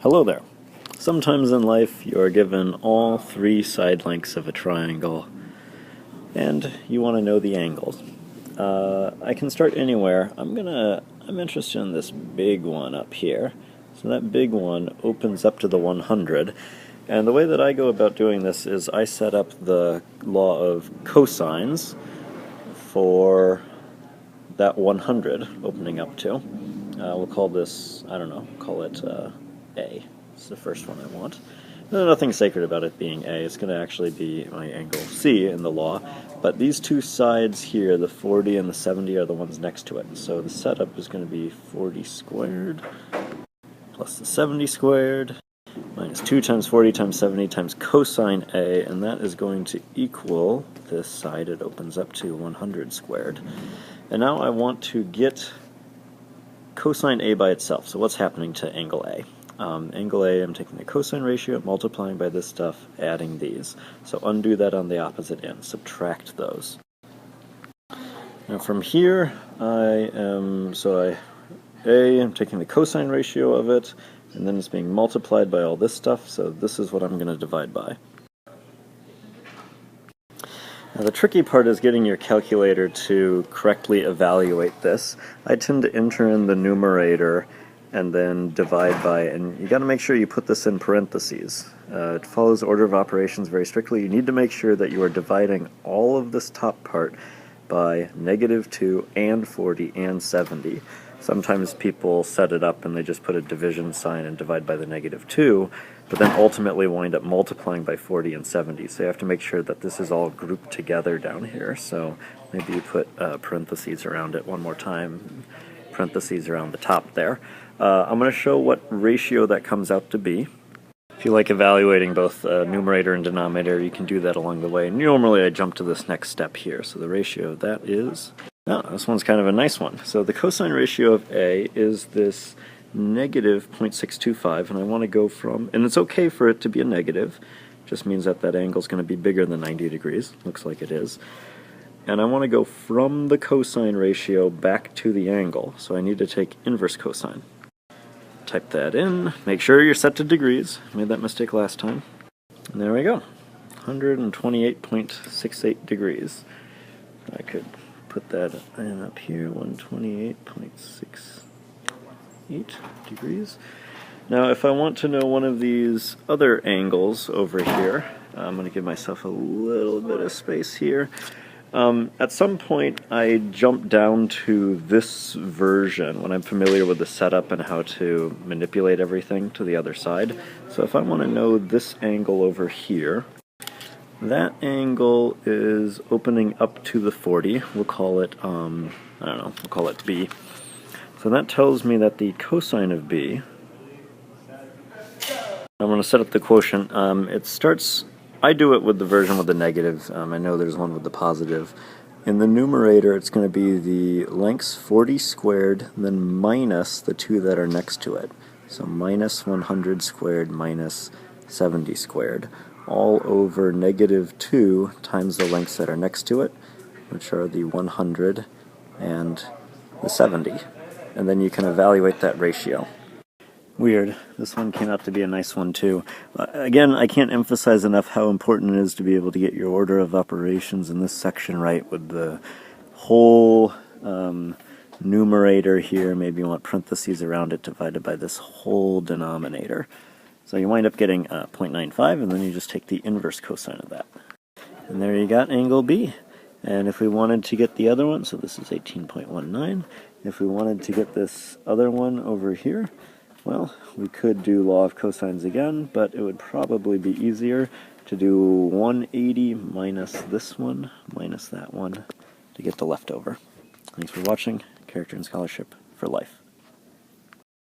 Hello there. Sometimes in life you are given all three side lengths of a triangle and you want to know the angles. I can start anywhere. I'm interested in this big one up here. So that big one opens up to the 100. And the way that I go about doing this is I set up the law of cosines for that 100 opening up to. We'll call this, I don't know, call it A. It's the first one I want. There's nothing sacred about it being A. It's going to actually be my angle C in the law. But these two sides here, the 40 and the 70, are the ones next to it. So the setup is going to be 40 squared plus the 70 squared minus 2 times 40 times 70 times cosine A, and that is going to equal this side. It opens up to 100 squared. And now I want to get cosine A by itself. So what's happening to angle A? Angle A, I'm taking the cosine ratio, multiplying by this stuff, adding these. So undo that on the opposite end, subtract those. Now from here, I'm taking the cosine ratio of it, and then it's being multiplied by all this stuff, so this is what I'm going to divide by. Now the tricky part is getting your calculator to correctly evaluate this. I tend to enter in the numerator and then divide by, and you got to make sure you put this in parentheses. It follows order of operations very strictly. You need to make sure that you are dividing all of this top part by -2 and 40 and 70. Sometimes people set it up and they just put a division sign and divide by the -2, but then ultimately wind up multiplying by 40 and 70. So you have to make sure that this is all grouped together down here. So maybe you put parentheses around it one more time, parentheses around the top there. I'm going to show what ratio that comes out to be. If you like evaluating both numerator and denominator, you can do that along the way. Normally I jump to this next step here. So the ratio of that is, this one's kind of a nice one. So the cosine ratio of A is this negative 0.625, and I want to go from, and it's okay for it to be a negative, just means that that angle is going to be bigger than 90 degrees, looks like it is. And I want to go from the cosine ratio back to the angle, so I need to take inverse cosine. Type that in, make sure you're set to degrees, made that mistake last time. And there we go, 128.68 degrees. I could put that in up here, 128.68 degrees. Now if I want to know one of these other angles over here, I'm going to give myself a little bit of space here. At some point I jump down to this version when I'm familiar with the setup and how to manipulate everything to the other side. So if I want to know this angle over here, that angle is opening up to the 40. We'll call it, we'll call it B. So that tells me that the cosine of B, I'm going to set up the quotient. I do it with the version with the negative. I know there's one with the positive. In the numerator, it's going to be the lengths 40 squared, then minus the two that are next to it. So minus 100 squared minus 70 squared, all over -2 times the lengths that are next to it, which are the 100 and the 70. And then you can evaluate that ratio. Weird. This one came out to be a nice one too. Again, I can't emphasize enough how important it is to be able to get your order of operations in this section right with the whole numerator here. Maybe you want parentheses around it divided by this whole denominator. So you wind up getting 0.95, and then you just take the inverse cosine of that. And there you got angle B. And if we wanted to get the other one, so this is 18.19, if we wanted to get this other one over here, well, we could do law of cosines again, but it would probably be easier to do 180 minus this one minus that one to get the leftover. Thanks for watching. Character and Scholarship for Life.